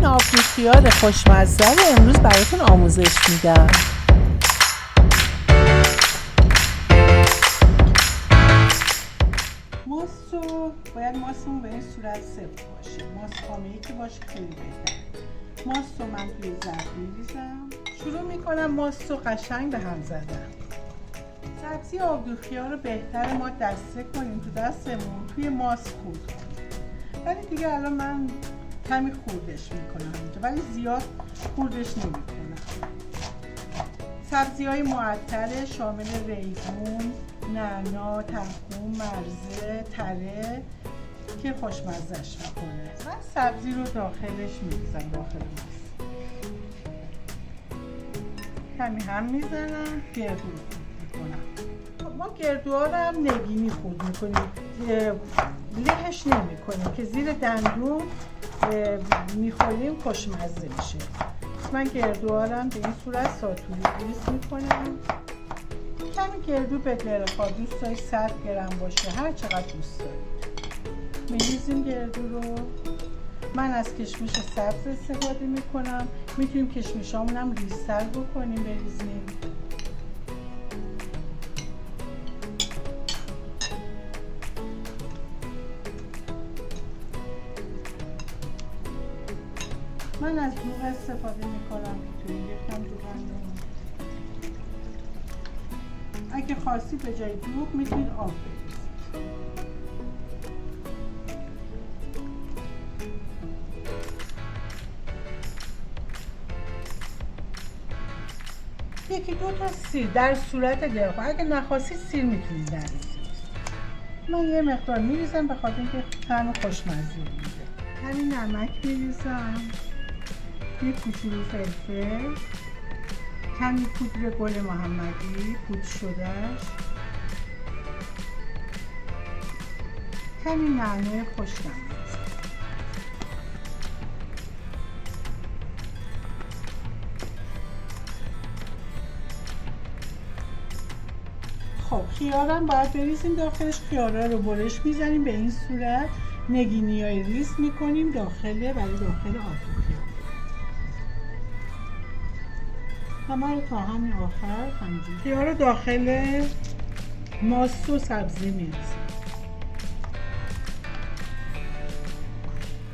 این آبجو خیار خوشمزه رو امروز براتون آموزش میدم. باید ماستمون به این صورت سفت باشه. ماست خامه‌ای که باشه خیلی بهتره. ماست رو من توی ظرف میریزم. شروع میکنم ماست رو قشنگ به هم زدن. سبزی آبجو خیار رو بهتره ما دسته کنیم تو دستمون توی ماست خورد کنیم. ولی دیگه الان من کمی خوردش میکنم اینجا، ولی زیاد خوردش نمیکنم. سبزی‌های معطر شامل ریحون، نعنا، تخم مرزه، تره که خوشمزه‌اش میکنه. من سبزی رو داخلش میریزم داخل ماست. کمی هم میزنم، گردو میکنم. ما گردوها رو هم نگینی خورد میکنیم، لهش نمیکنیم که زیر دندون میخوریم خوشمزه میشه. من گردوها رو هم به این صورت ساتوری ریز میکنم. کمی گردو به دلخواه، دوست دارید 100 گرم باشه، هر چقدر دوست دارید میریزیم گردو رو. من از کشمش سبز استفاده میکنم، میتونیم کشمشامون هم ریزتر بکنیم بریزیم. من از دوغ استفاده میکنم، میتونیم یکم دوغ. اگه خاصی به جای دوغ میتونید آب بریزید. یکی دو تا سیر در صورت دلخواه، اگه نخواستید سیر میتونید نریزید. من یه مقدار میریزم به خاطر اینکه طعم خوشمزه میده. همین نمک میریزم، یه کوچولو فلفل، کمی پودر گل محمدی پودر شدهش، کمی نعنا خشکم میریزم. خب خیارم باید بریزیم داخلش. خیارا رو برش میزنیم به این صورت، نگینیای ریز میکنیم داخل، ولی داخل آبجو خیار. همه رو تا همین آخر همینجوری خیار رو داخل ماست و سبزی میریزیم.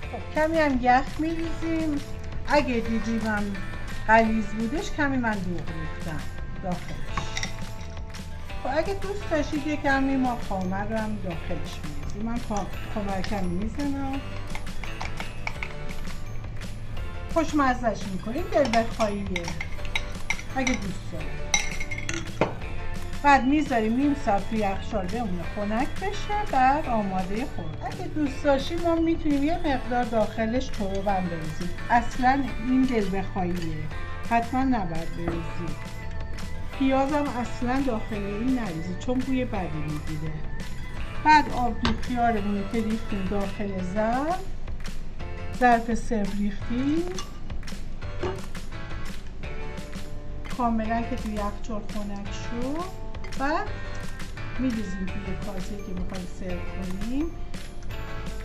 خب کمی هم یخ میریزیم. اگه دیدیم هم غلیظ بودش کمی من دوغ ریختم داخلش. خب اگه دوست داشتید یه کمی ما خامر رو هم داخلش میریزیم. من خامر کمی میزنم، خوشمزه‌اش میکنیم. دل بخواهیه اگه دوست دارید. بعد میذاریم نیم ساعت توی یخچال بمونه خنک بشه، بعد آماده خورد. اگه دوست داشتید ما میتونیم یه مقدار داخلش تربم بریزیم. اصلا این دل بخواهیه، حتما نباید بریزید. پیازم اصلا داخل این نریزید چون بوی بدی میگیره. بعد آبجو خیارمون که ریختیم داخل ظرف سرو ریختیم کاملا که توی یخچال خنک شد. بعد میریزیم توی کاسه که میخوایم سرو کنیم.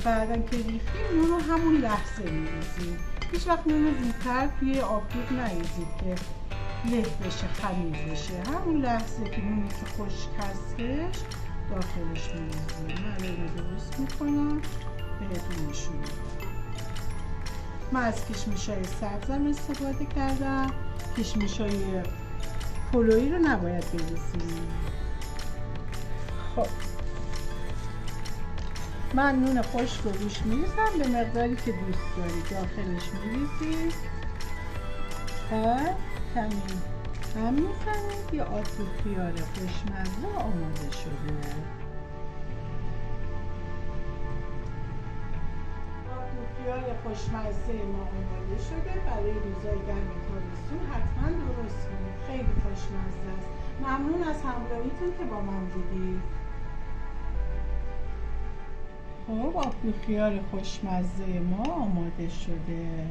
بعدم که ریختیم نون رو همون لحظه میریزیم. هیچ وقت نون رو زودتر توی آبجو نریزید که له بشه، خمیر بشه. همون لحظه که نونی که خشک هستش داخلش میریزیم. من الان درست میکنم بهتون نشون میدم. من از کشمش‌های سبزم استفاده کردم. کشمش‌های پلویی رو نباید بریزیم. خب من نون خشک رو روش میریزم به مقداری که دوست دارید داخلش میریزید. بعد کمی هم میزنید. یه آبجو خیار خوشمزه آماده شده. آبجو خیار خوشمزه ما آماده شده. برای روزای گرم تابستون حتما درست کنید، خیلی خوشمزه است. ممنون از همراهیتون که با من بودید. خب آبجو خیار خوشمزه ما آماده شده.